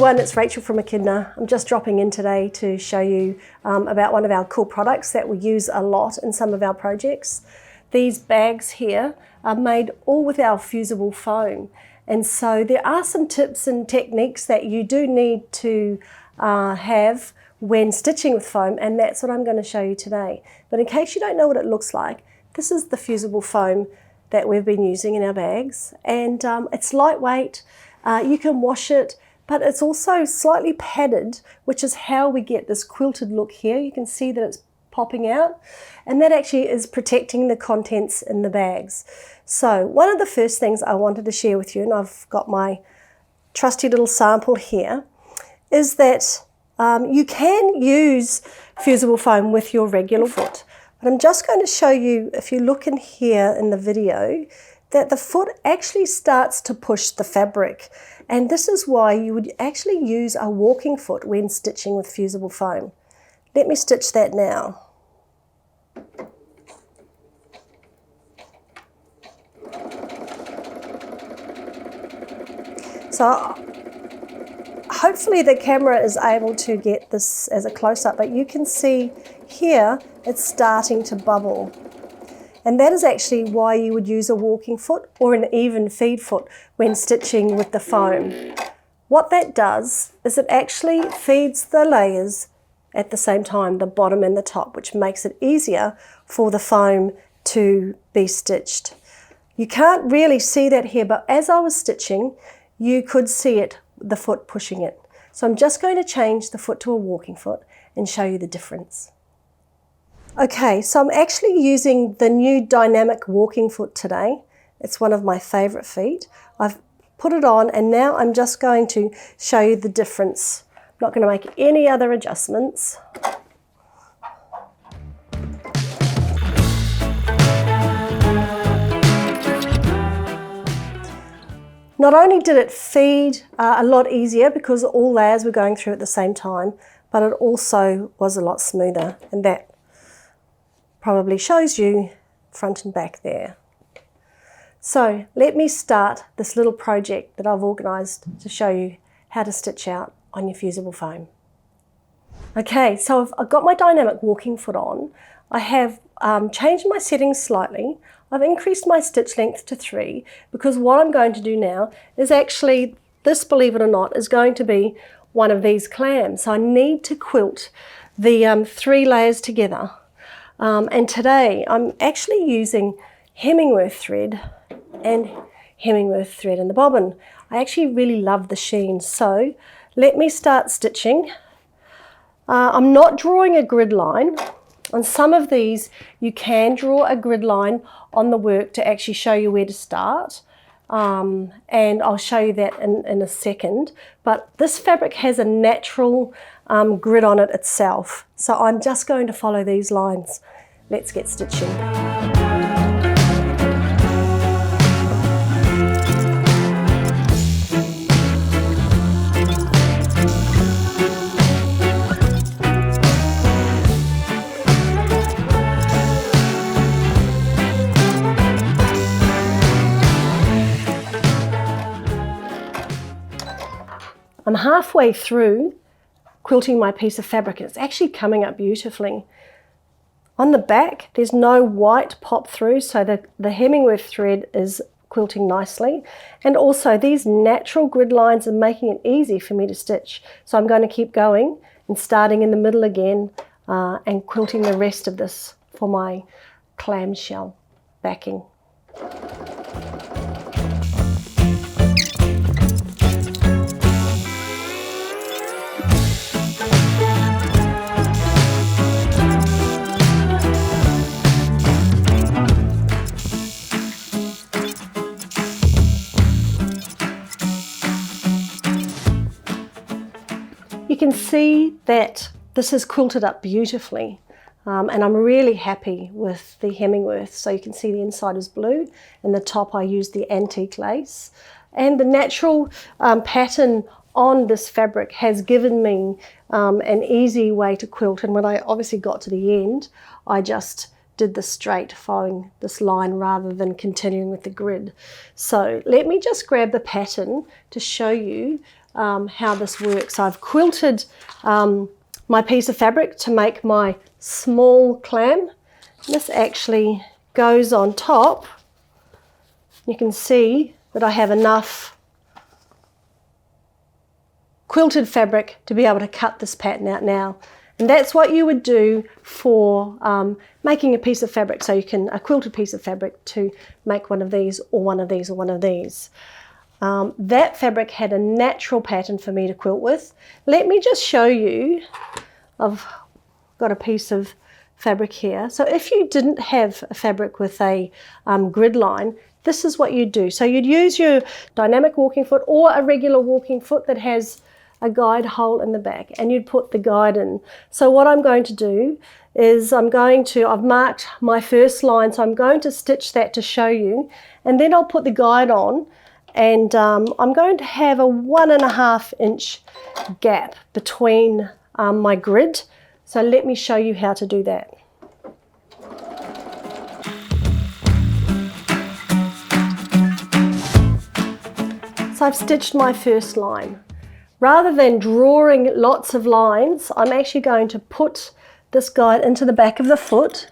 everyone, it's Rachel from Echidna. I'm just dropping in today to show you about one of our cool products that we use a lot in some of our projects. These bags here are made all with our fusible foam, and so there are some tips and techniques that you do need to have when stitching with foam, and that's what I'm going to show you today. But in case you don't know what it looks like, this is the fusible foam that we've been using in our bags, and it's lightweight. You can wash it, but it's also slightly padded, which is how we get this quilted look here. You can see that it's popping out, and that actually is protecting the contents in the bags. So one of the first things I wanted to share with you, and I've got my trusty little sample here, is that you can use fusible foam with your regular foot. But I'm just going to show you, if you look in here in the video, that the foot actually starts to push the fabric. And this is why you would actually use a walking foot when stitching with fusible foam. Let me stitch that now. So hopefully the camera is able to get this as a close-up, but you can see here it's starting to bubble. And that is actually why you would use a walking foot or an even feed foot when stitching with the foam. What that does is it actually feeds the layers at the same time, the bottom and the top, which makes it easier for the foam to be stitched. You can't really see that here, but as I was stitching, you could see it, the foot pushing it. So I'm just going to change the foot to a walking foot and show you the difference. Okay, so I'm actually using the new dynamic walking foot today. It's one of my favorite feet. I've put it on, and now I'm just going to show you the difference. I'm not going to make any other adjustments. Not only did it feed a lot easier because all layers were going through at the same time, but it also was a lot smoother, and that probably shows you front and back there. So let me start this little project that I've organised to show you how to stitch out on your fusible foam. Okay, so I've got my dynamic walking foot on. I have changed my settings slightly. I've increased my stitch length to 3 because what I'm going to do now is actually, this, believe it or not, is going to be one of these clams. So I need to quilt the 3 layers together. And today I'm actually using Hemingworth thread and Hemingworth thread in the bobbin. I actually really love the sheen, so let me start stitching. I'm not drawing a grid line. On some of these you can draw a grid line on the work to actually show you where to start, and I'll show you that in a second. But this fabric has a natural grid on it itself, so I'm just going to follow these lines. Let's get stitching. I'm halfway through quilting my piece of fabric, and it's actually coming up beautifully. On the back, there's no white pop through, so the Hemingworth thread is quilting nicely. And also these natural grid lines are making it easy for me to stitch. So I'm going to keep going and starting in the middle again and quilting the rest of this for my clamshell backing. You can see that this is quilted up beautifully, and I'm really happy with the Hemingworth. So you can see the inside is blue, and the top I used the antique lace. And the natural pattern on this fabric has given me an easy way to quilt, and when I obviously got to the end, I just did the straight following this line rather than continuing with the grid. So let me just grab the pattern to show you how this works. I've quilted my piece of fabric to make my small clam. This actually goes on top. You can see that I have enough quilted fabric to be able to cut this pattern out now. And that's what you would do for making a piece of fabric, so you can, a quilted piece of fabric, to make one of these or one of these or one of these. That fabric had a natural pattern for me to quilt with. Let me just show you. I've got a piece of fabric here. So if you didn't have a fabric with a grid line, this is what you'd do. So you'd use your dynamic walking foot or a regular walking foot that has a guide hole in the back, and you'd put the guide in. So what I'm going to do is I've marked my first line, so I'm going to stitch that to show you, and then I'll put the guide on, and I'm going to have a 1.5 inch gap between my grid. So let me show you how to do that. So I've stitched my first line. Rather than drawing lots of lines, I'm actually going to put this guide into the back of the foot,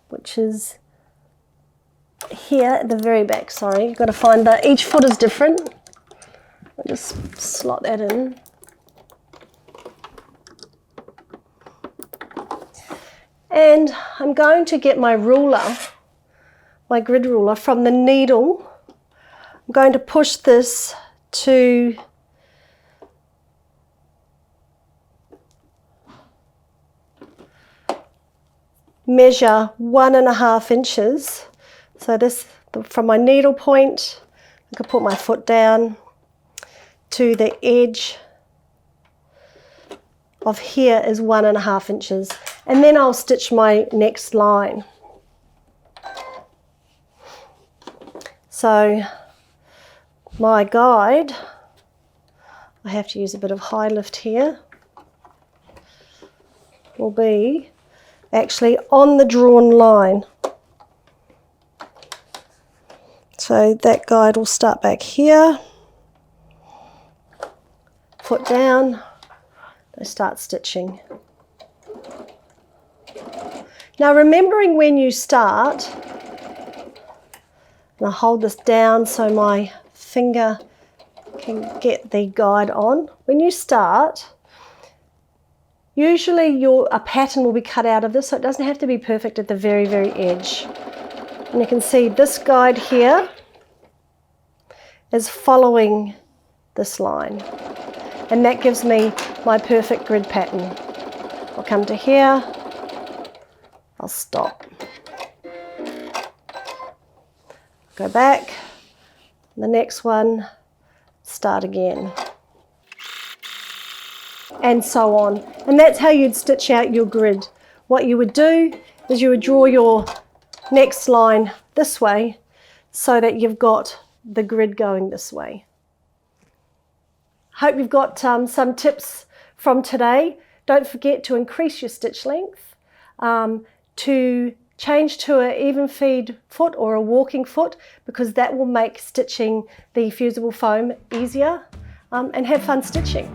which is here at the very back. Sorry, you've got to find that each foot is different. I'll just slot that in. And I'm going to get my ruler, my grid ruler, from the needle. I'm going to push this to measure 1.5 inches. So this, from my needle point, I can put my foot down to the edge of here is 1.5 inches. And then I'll stitch my next line. So my guide, I have to use a bit of high lift here, will be actually on the drawn line. So that guide will start back here, foot down, I start stitching. Now remembering when you start, and I hold this down so my finger can get the guide on. When you start, usually a pattern will be cut out of this, so it doesn't have to be perfect at the very, very edge. And you can see this guide here is following this line, and that gives me my perfect grid pattern. I'll come to here, I'll stop, go back, the next one, start again, and so on. And that's how you'd stitch out your grid. What you would do is you would draw your next line this way so that you've got the grid going this way. Hope you've got some tips from today. Don't forget to increase your stitch length, to change to an even feed foot or a walking foot, because that will make stitching the fusible foam easier, and have fun stitching.